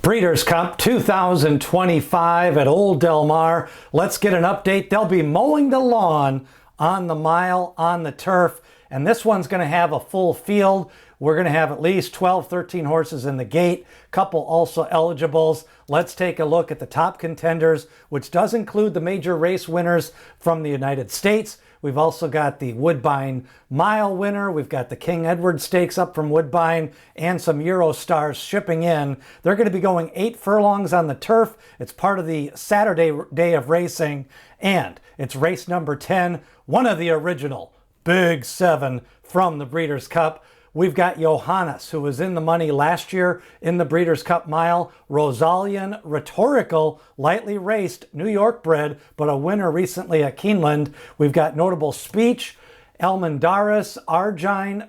Breeders' Cup 2025 at Old Del Mar. Let's get an update. They'll be mowing the lawn on the mile, on the turf, and this one's going to have a full field. We're going to have at least 12, 13 horses in the gate, couple also eligibles. Let's take a look at the top contenders, which does include the major race winners from the United States. We've also got the Woodbine Mile winner. We've got the King Edward Stakes up from Woodbine and some Eurostars shipping in. They're going to be going 8 furlongs on the turf. It's part of the Saturday day of racing, and it's race number 10, one of the original Big 7 from the Breeders' Cup. We've got Johannes, who was in the money last year in the Breeders' Cup Mile. Rosallion, Rhetorical, lightly raced, New York bred, but a winner recently at Keeneland. We've got Notable Speech, Elmandarus, Argine,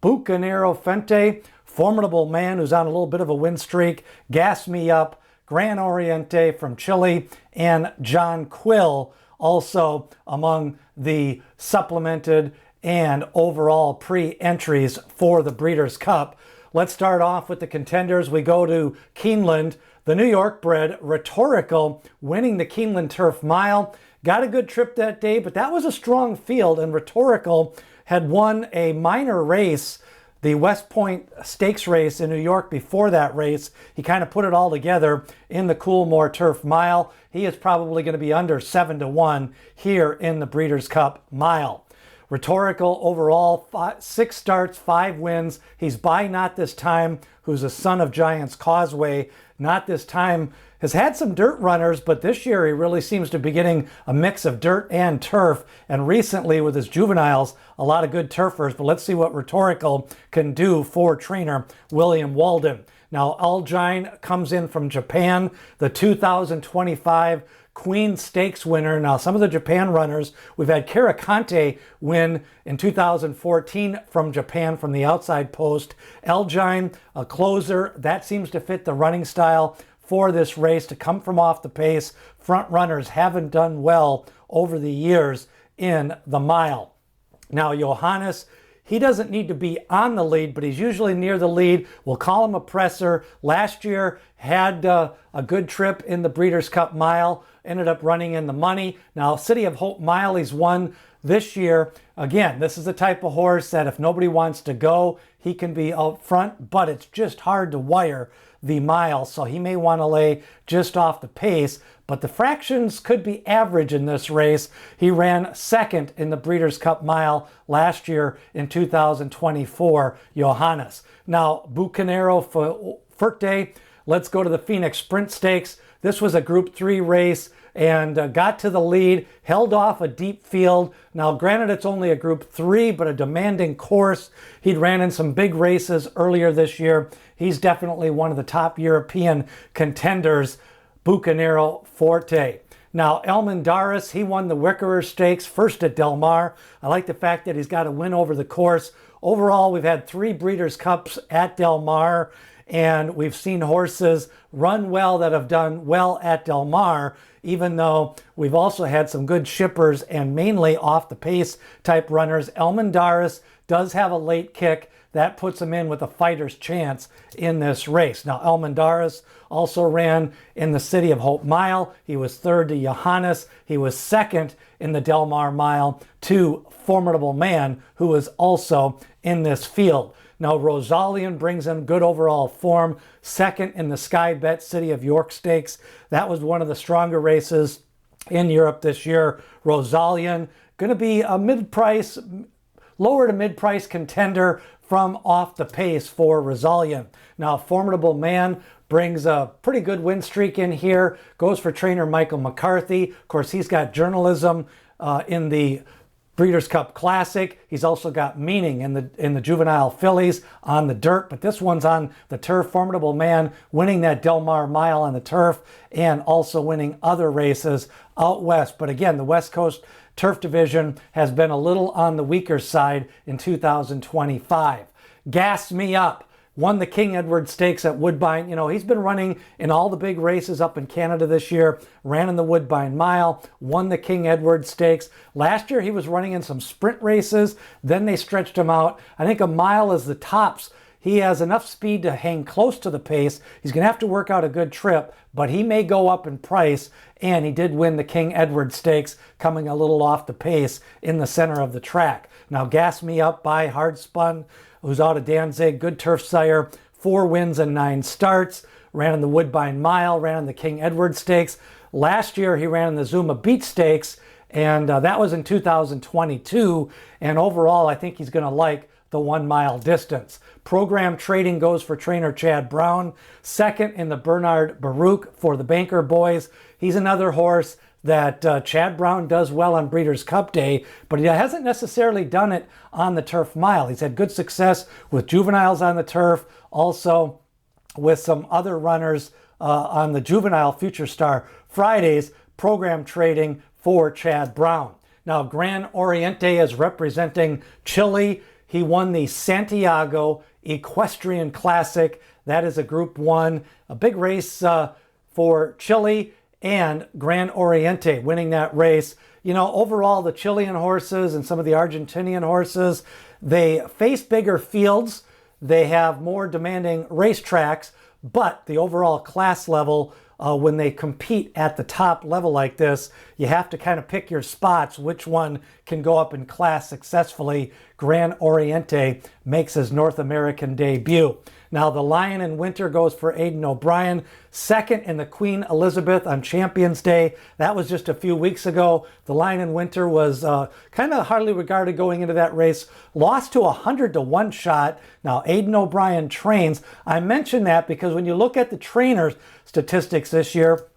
Bucanero, Fuerte, Formidable Man, who's on a little bit of a win streak, Gas Me Up, Gran Oriente from Chile, and Jonquil, also among the supplemented and overall pre-entries for the Breeders' Cup. Let's start off with the contenders. We go to Keeneland, the New York bred Rhetorical winning the Keeneland Turf Mile. Got a good trip that day, but that was a strong field, and Rhetorical had won a minor race, the West Point Stakes race in New York before that race. He kind of put it all together in the Coolmore Turf Mile. He is probably going to be under 7-1 here in the Breeders' Cup Mile. Rhetorical overall, 6 starts, 5 wins. He's by Not This Time, who's a son of Giants Causeway. Not This Time has had some dirt runners, but this year he really seems to be getting a mix of dirt and turf. And recently with his juveniles, a lot of good turfers. But let's see what Rhetorical can do for trainer William Walden. Now, Argine comes in from Japan, the 2025 Queen Stakes winner. Now, some of the Japan runners, we've had Caracante win in 2014 from Japan from the outside post. Argine, a closer, that seems to fit the running style for this race to come from off the pace. Front runners haven't done well over the years in the mile. Now, Johannes, he doesn't need to be on the lead, but he's usually near the lead. We'll call him a presser. Last year had a good trip in the Breeders' Cup Mile, ended up running in the money. Now, City of Hope Mile, he's won this year. Again, this is the type of horse that if nobody wants to go, he can be out front, but it's just hard to wire the mile, so he may want to lay just off the pace, but the fractions could be average in this race. He ran second in the Breeders' Cup Mile last year in 2024, Johannes. Now, Bucanero for Fuerte. Let's go to the Phoenix Sprint Stakes. This was a Group 3 race and got to the lead, held off a deep field. Now, granted, it's only a Group 3, but a demanding course. He'd ran in some big races earlier this year. He's definitely one of the top European contenders, Bucanero Fuerte. Now, Elmandarus, he won the Wickerer Stakes first at Del Mar. I like the fact that he's got a win over the course. Overall, we've had 3 Breeders' Cups at Del Mar, and we've seen horses run well that have done well at Del Mar, even though we've also had some good shippers and mainly off the pace type runners. Elmandarus does have a late kick. That puts him in with a fighter's chance in this race. Now, Elmandarus also ran in the City of Hope Mile. He was third to Johannes. He was second in the Del Mar Mile to Formidable Man, who was also in this field. Now, Rosallion brings in good overall form, second in the Sky Bet City of York Stakes. That was one of the stronger races in Europe this year. Rosallion, going to be a mid-price, lower to mid-price contender from off the pace for Rosallion. Now, Formidable Man brings a pretty good win streak in here, goes for trainer Michael McCarthy. Of course, he's got journalism in the Breeders' Cup Classic. He's also got meaning in the juvenile fillies on the dirt, but this one's on the turf. Formidable Man winning that Del Mar Mile on the turf and also winning other races out west. But again, the West Coast Turf Division has been a little on the weaker side in 2025. Gas Me Up won the King Edward Stakes at Woodbine. You know, he's been running in all the big races up in Canada this year, ran in the Woodbine Mile, won the King Edward Stakes. Last year he was running in some sprint races, then they stretched him out. I think a mile is the tops He has enough speed to hang close to the pace. He's going to have to work out a good trip, but he may go up in price, and he did win the King Edward Stakes, coming a little off the pace in the center of the track. Now, Gas Me Up by Hard Spun, who's out of Danzig, good turf sire, 4 wins and 9 starts, ran in the Woodbine Mile, ran in the King Edward Stakes. Last year, he ran in the Zuma Beach Stakes, and that was in 2022, and overall, I think he's going to like the 1 mile distance. Program trading goes for trainer Chad Brown. Second in the Bernard Baruch for the Banker Boys. He's another horse that Chad Brown does well on Breeders' Cup Day, but he hasn't necessarily done it on the turf mile. He's had good success with juveniles on the turf, also with some other runners on the Juvenile Future Star Fridays. Program trading for Chad Brown. Now, Gran Oriente is representing Chile. He won the Santiago Equestrian Classic. That is a Group 1, a big race for Chile, and Gran Oriente winning that race. You know, overall, the Chilean horses and some of the Argentinian horses, they face bigger fields. They have more demanding racetracks, but the overall class level, when they compete at the top level like this, you have to kind of pick your spots, which one can go up in class successfully. Gran Oriente makes his North American debut. Now, the Lion in Winter goes for Aidan O'Brien. Second in the Queen Elizabeth on Champions Day. That was just a few weeks ago. The Lion in Winter was kind of hardly regarded going into that race. Lost to 100-1 shot. Now, Aidan O'Brien trains. I mention that because when you look at the trainers statistics this year,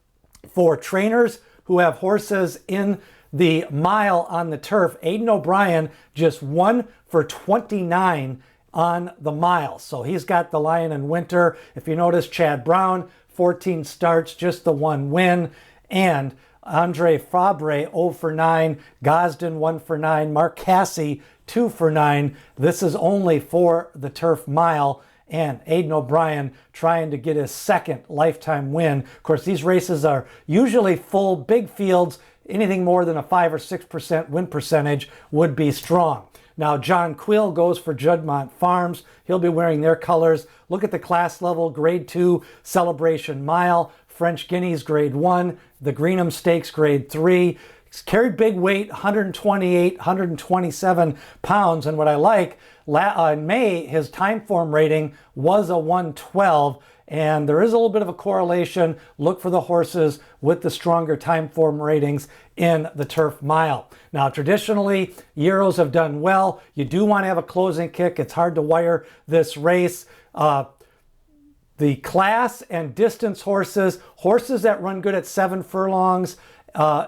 for trainers who have horses in the mile on the turf, Aidan O'Brien just 1 for 29 on the mile. So he's got the Lion in Winter. If you notice, Chad Brown, 14 starts, just the 1 win. And Andre Fabre, 0 for 9. Gosden, 1 for 9. Mark Casse, 2 for 9. This is only for the turf mile. And Aidan O'Brien trying to get his second lifetime win. Of course, these races are usually full, big fields. Anything more than a 5 or 6% win percentage would be strong. Now, Jonquil goes for Juddmonte Farms. He'll be wearing their colors. Look at the class level, Grade 2, Celebration Mile. French Guineas, Grade 1. The Greenham Stakes, Grade 3. He's carried big weight, 128, 127 pounds. And what I like, in May, his time form rating was a 112. And there is a little bit of a correlation. Look for the horses with the stronger time form ratings in the turf mile. Now, traditionally, Euros have done well. You do want to have a closing kick. It's hard to wire this race. The class and distance horses that run good at 7 furlongs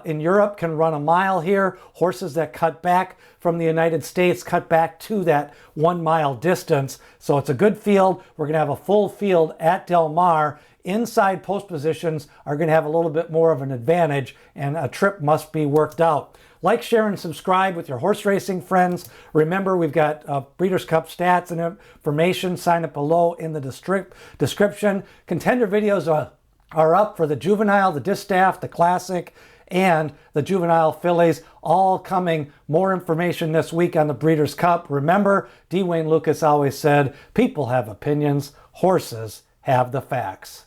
in Europe can run a mile here. Horses that cut back from the United States cut back to that 1 mile distance. So it's a good field. We're going to have a full field at Del Mar. Inside post positions are going to have a little bit more of an advantage, and a trip must be worked out. Like, share, and subscribe with your horse racing friends. Remember, we've got Breeders' Cup stats and information. Sign up below in the description. Contender videos are up for the Juvenile, the Distaff, the Classic, and the Juvenile Fillies, all coming. More information this week on the Breeders' Cup. Remember, D. Wayne Lucas always said, people have opinions, horses have the facts.